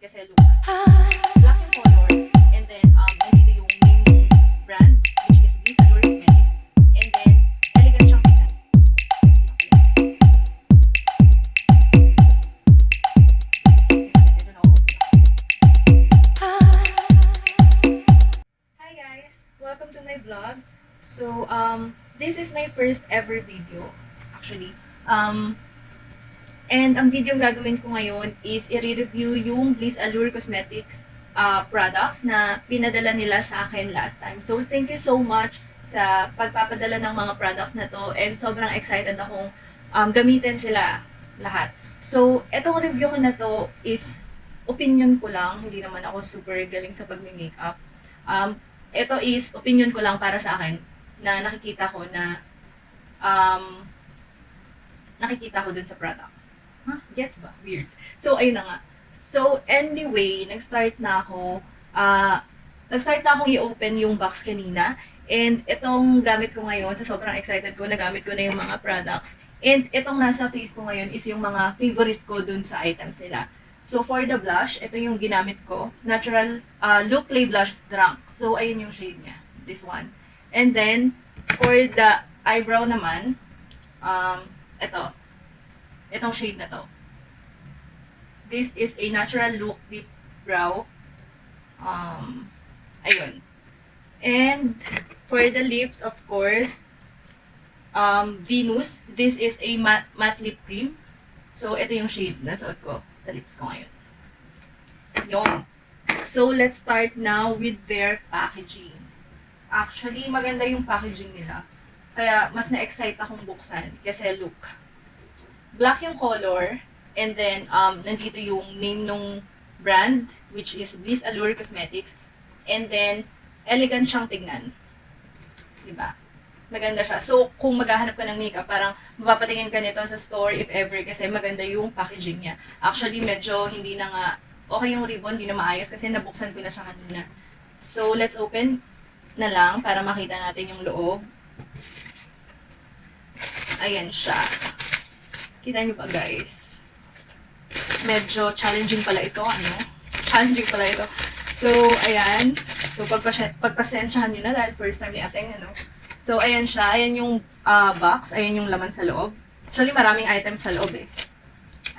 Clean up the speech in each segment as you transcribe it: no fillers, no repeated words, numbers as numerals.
kasi look. Black yung color, and then nandito yung name ng brand, which is Blisse Allure Cosmetics, and then elegant siyang tingnan. Hi guys! Welcome to my vlog. So, this is my first ever video, actually. And ang video gagawin ko ngayon is i-review yung Blisse Allure Cosmetics products na pinadala nila sa akin last time. So, thank you so much sa pagpapadala ng mga products na to, and sobrang excited akong gamitin sila lahat. So, etong review ko na to is opinion ko lang, hindi naman ako super galing sa pag-makeup. Ito is opinion ko lang para sa akin na nakikita ko dun sa product. Huh? Gets ba? Weird. So, ayun na nga. So, anyway, nag-start na akong i-open yung box kanina. And itong gamit ko ngayon, so sobrang excited ko, nagamit ko na yung mga products. And itong nasa face ko ngayon is yung mga favorite ko dun sa items nila. So, for the blush, ito yung ginamit ko. Natural Look Play Blush Drunk. So, ayun yung shade niya. This one. And then, for the eyebrow naman, itong shade na to. This is a natural look deep brow. Ayun. And for the lips, of course, Venus. This is a matte lip cream. So, ito yung shade na suot ko sa lips ko ngayon. Yun. So, let's start now with their packaging. Actually, maganda yung packaging nila. Kaya, mas na-excite akong buksan. Kasi, look. Black yung color, and then nandito yung name ng brand, which is Blisse Allure Cosmetics, and then elegant siyang tignan. Diba? Maganda siya. So, kung maghahanap ka ng makeup, parang mapapatingin ka nito sa store if ever, kasi maganda yung packaging niya. Actually, medyo hindi na nga okay yung ribbon, hindi na maayos kasi nabuksan ko na siya kanina. So, let's open na lang para makita natin yung loob. Ayan siya. Kita niyo ba, guys? Medyo challenging pala ito, Challenging pala ito. So, ayan. So, pagpasensyahan niyo na dahil first time ni ating, So, ayan siya. Ayan yung box. Ayan yung laman sa loob. Actually, maraming items sa loob, eh.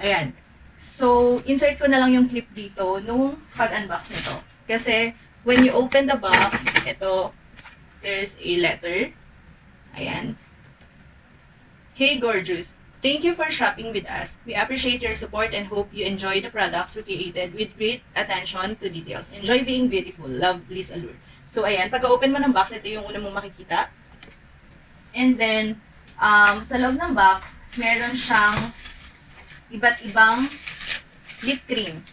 Ayan. So, insert ko na lang yung clip dito nung pag-unbox nito. Kasi, when you open the box, ito, there's a letter. Ayan. Hey, gorgeous. Thank you for shopping with us. We appreciate your support and hope you enjoy the products we created with great attention to details. Enjoy being beautiful. Love, Blisse Allure. So, ayan. Pagka-open mo ng box, ito yung una mong makikita. And then, sa loob ng box, meron siyang iba't ibang lip cream.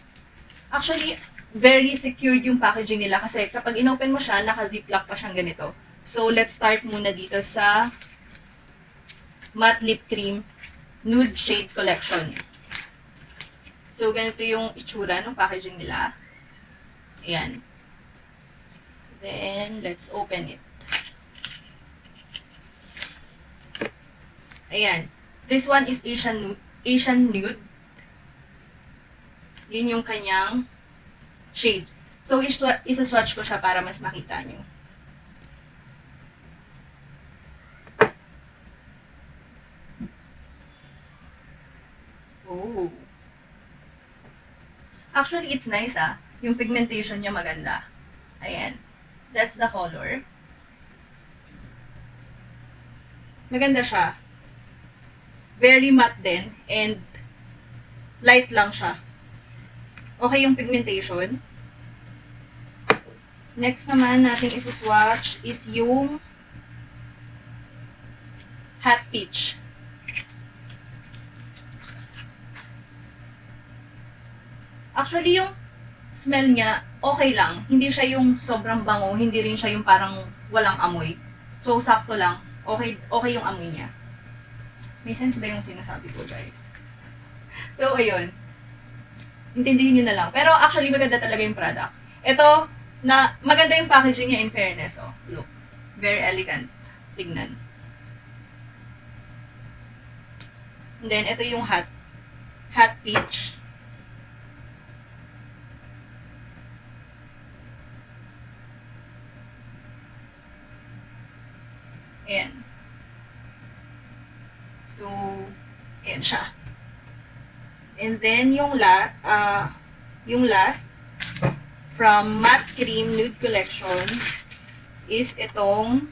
Actually, very secured yung packaging nila kasi kapag inopen mo siya, naka-ziplock pa siyang ganito. So, let's start muna dito sa matte lip cream nude shade collection. So, ganito yung itsura ng packaging nila. Ayan. Then, let's open it. Ayan. This one is Asian nude. Yun yung kanyang shade. So, isa-swatch ko siya para mas makita nyo. Oh. Actually, it's nice, Yung pigmentation niya maganda. Ayan. That's the color. Maganda siya. Very matte din. And light lang siya. Okay yung pigmentation. Next naman natin isi-swatch is yung Hot Peach. Actually, yung smell niya, okay lang. Hindi siya yung sobrang bango, hindi rin siya yung parang walang amoy. So, sakto lang. Okay yung amoy niya. May sense ba yung sinasabi ko, guys? So, ayun. Intindihin nyo na lang. Pero actually, maganda talaga yung product. Ito, maganda yung packaging niya in fairness. Oh, look. Very elegant. Tignan. And then, ito yung hot peach. Ayan. So, ayan siya. And then, yung last, from Matte Cream Nude Collection, is itong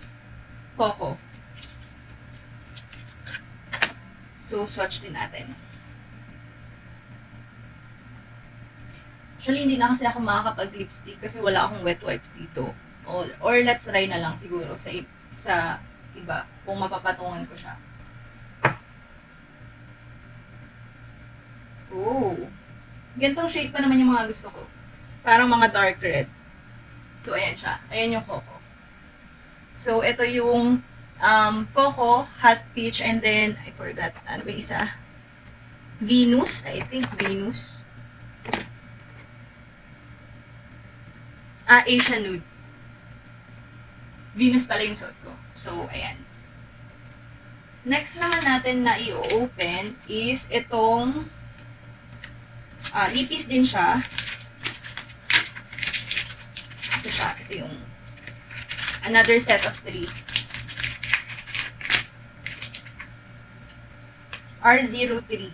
Coco. So, swatch din natin. Actually, hindi na kasi ako makakapag-lipstick kasi wala akong wet wipes dito. Or let's try na lang siguro sa iba kung mapapatungan ko siya. Oh. Gantong shade pa naman yung mga gusto ko. Parang mga dark red. So, ayan siya. Ayan yung Coco. So, ito yung Coco, Hot Peach, and then, I forgot, ano ba isa? Venus, I think, Venus. Asian Nude. Venus pala yung suot ko. So, ayan. Next naman natin na i-open is itong lipis din siya. Ito siya. Ito yung another set of 3. R03.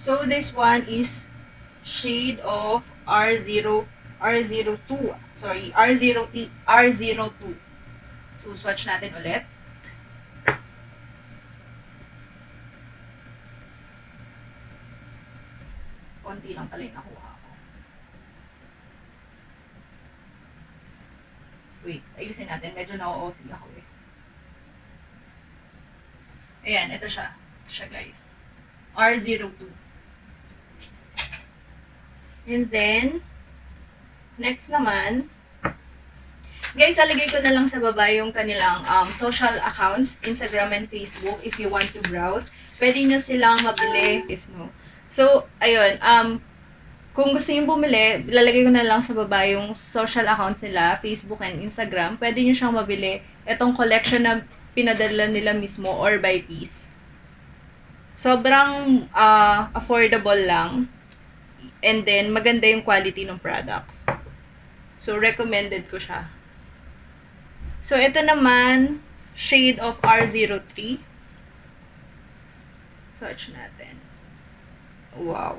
So this one is shade of R02. Sorry, R02. So swatch natin ulit. Konti lang pala yung nakuha ko. Wait, ayusin natin. Medyo na-OC ako eh. Ayan, ito siya. Ito siya guys. R02. And then, next naman, guys, alagay ko na lang sa baba yung kanilang social accounts, Instagram and Facebook, if you want to browse. Pwede nyo silang mabili. No? So, ayun, kung gusto nyo bumili, lalagay ko na lang sa baba yung social accounts nila, Facebook and Instagram. Pwede nyo siyang mabili. Itong collection na pinadala nila mismo or by piece. Sobrang affordable lang. And then, maganda yung quality ng products. So, recommended ko siya. So, ito naman, shade of R03. Swatch natin. Wow.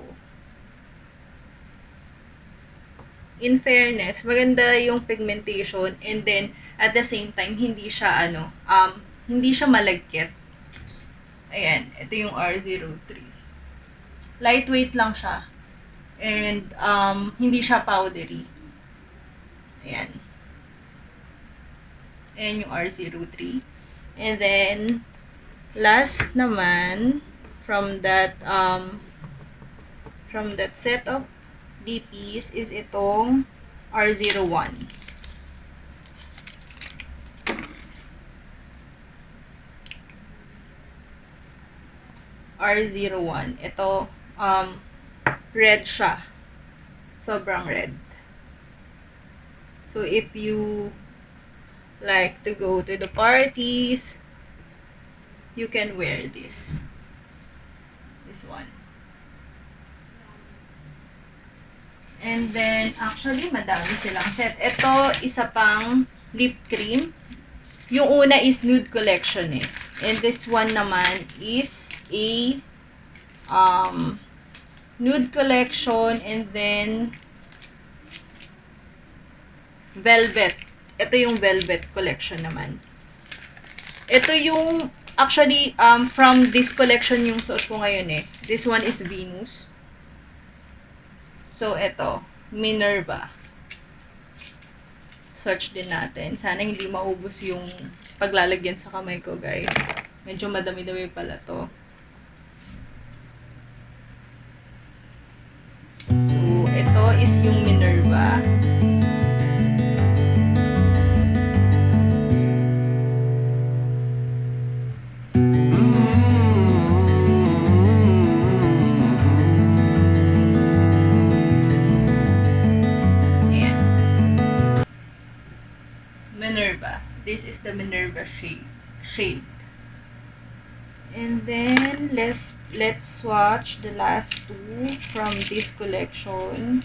In fairness, maganda yung pigmentation. And then, at the same time, hindi siya, hindi siya malagkit. Ayan, ito yung R03. Lightweight lang siya. And, hindi siya powdery. Ayan. Ayan yung R03. And then, last naman, from that set of DPs is itong R01. R01. Ito, red siya. Sobrang red. So, if you like to go to the parties, you can wear this. This one. And then, actually, madami silang set. Ito, isa pang lip cream. Yung una is nude collection eh. And this one naman is a nude collection and then velvet. Ito yung velvet collection naman. Ito yung actually from this collection yung suot ko ngayon eh. This one is Venus. So ito, Minerva. Search din natin. Sana hindi maubos yung paglalagyan sa kamay ko, guys. Medyo madami-dami pala to. So, ito is yung Minerva. the Minerva shade. And then, let's swatch the last two from this collection.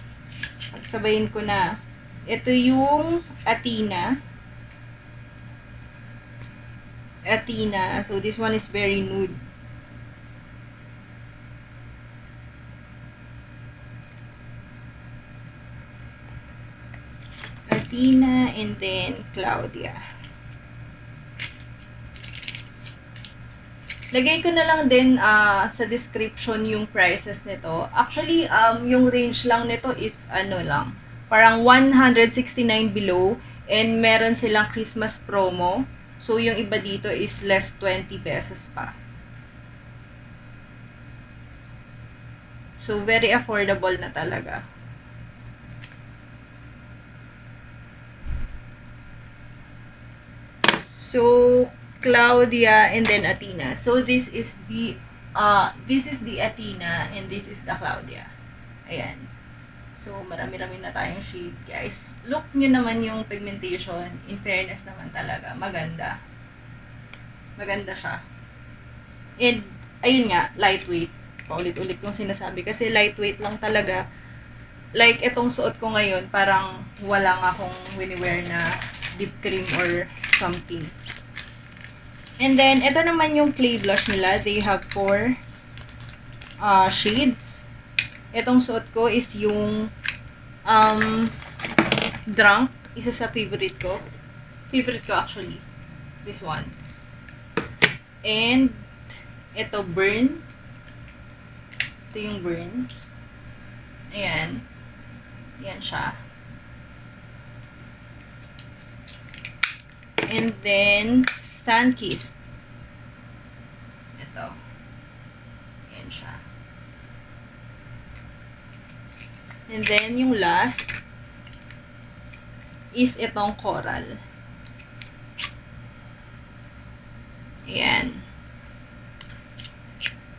Pagsabayin ko na. Ito yung Athena. So, this one is very nude. Athena and then Claudia. Lagay ko na lang din sa description yung prices nito. Actually, yung range lang nito is ano lang, parang 169 below, and meron silang Christmas promo. So, yung iba dito is less 20 pesos pa. So, very affordable na talaga. So, Claudia and then Athena. So, this is the Athena and this is the Claudia. Ayan. So, marami-rami na tayong shade, guys. Look nyo naman yung pigmentation. In fairness naman talaga. Maganda. Maganda siya. And, ayun nga, lightweight. Paulit-ulit kong sinasabi. Kasi lightweight lang talaga. Like, itong suot ko ngayon, parang wala nga akong winiwear na lip cream or something. And then, ito naman yung clay blush nila. They have 4 shades. Itong suot ko is yung Drunk. Isa sa favorite ko. Favorite ko actually. This one. And, ito, Burn. Ito yung Burn. Ayan. Ayan siya. And then, Sunkissed. Ito. Ayan siya. And then, yung last is itong Coral. Ayan.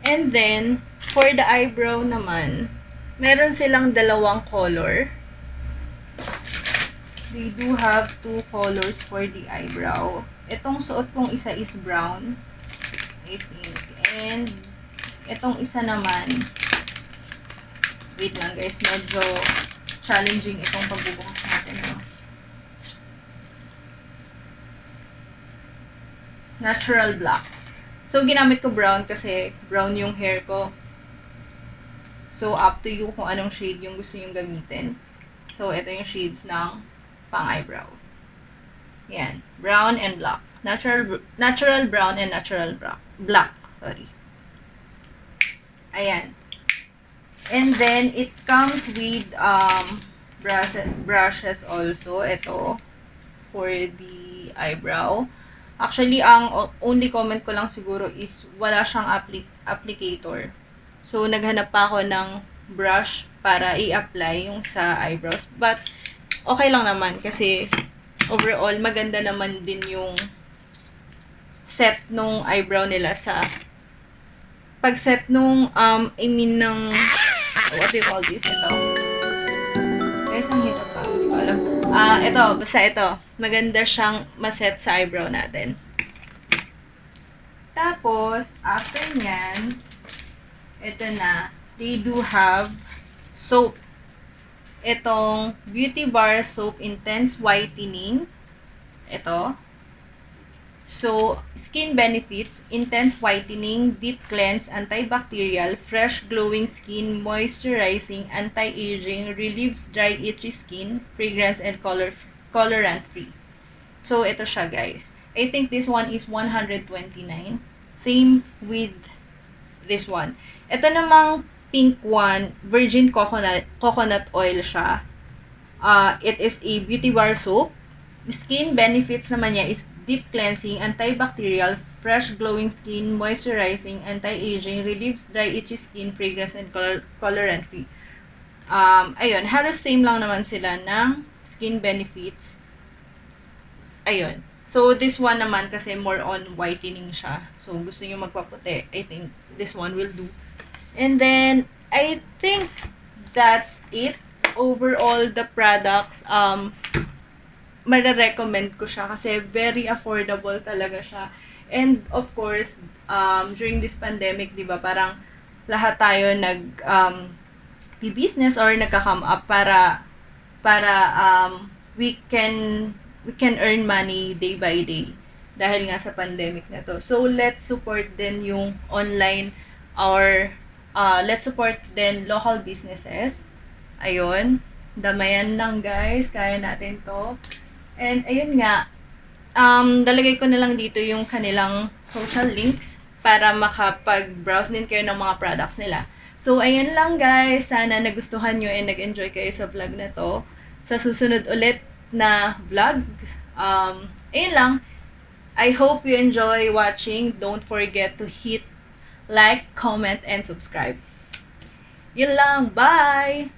And then, for the eyebrow naman, meron silang dalawang color. They do have 2 colors for the eyebrow. Itong suot kong isa is brown, I think. And, itong isa naman, wait lang guys, medyo challenging itong pagbubukas natin. No? Natural black. So, ginamit ko brown kasi brown yung hair ko. So, up to you kung anong shade yung gusto yung gamitin. So, ito yung shades ng pang-eyebrow. Yan. Brown and black. Natural brown and natural black. Sorry. Ayan. And then, it comes with brushes also. Ito. For the eyebrow. Actually, ang only comment ko lang siguro is wala siyang applicator. So, naghanap pa ako ng brush para i-apply yung sa eyebrows. But, okay lang naman kasi overall, maganda naman din yung set nung eyebrow nila sa pag-set nung, I mean, ng, what do you call this? Ito. Guys, ang hirap pa. Hindi ko alam. Ito, basta ito. Maganda siyang maset sa eyebrow natin. Tapos, after nyan, ito na, they do have soap. Itong Beauty Bar Soap Intense Whitening. Ito. So, skin benefits, intense whitening, deep cleanse, antibacterial, fresh glowing skin, moisturizing, anti-aging, relieves dry itchy skin, fragrance, and colorant free. So, ito siya guys. I think this one is 129. Same with this one. Ito namang pink one, virgin coconut oil siya. It is a beauty bar soap. Skin benefits naman niya is deep cleansing, antibacterial, fresh glowing skin, moisturizing, anti-aging, relieves dry itchy skin, fragrance, and colorant free. Ayun, halos same lang naman sila ng skin benefits. Ayun. So, this one naman kasi more on whitening siya. So, gusto nyo magpaputi, I think this one will do. And then, I think that's it. Overall, the products, mare-recommend ko siya kasi very affordable talaga siya. And of course, during this pandemic, 'di ba, parang lahat tayo business or nagka-come up para we can earn money day by day dahil nga sa pandemic na to. So let's support din yung online or let's support din local businesses. Ayun, damayan lang guys, kaya natin to. And ayun nga, dalagay ko na lang dito yung kanilang social links para makapag-browse din kayo ng mga products nila. So, ayan lang guys. Sana nagustuhan nyo and nag-enjoy kayo sa vlog na to. Sa susunod ulit na vlog, ayun lang. I hope you enjoy watching. Don't forget to hit like, comment, and subscribe. Yun lang. Bye!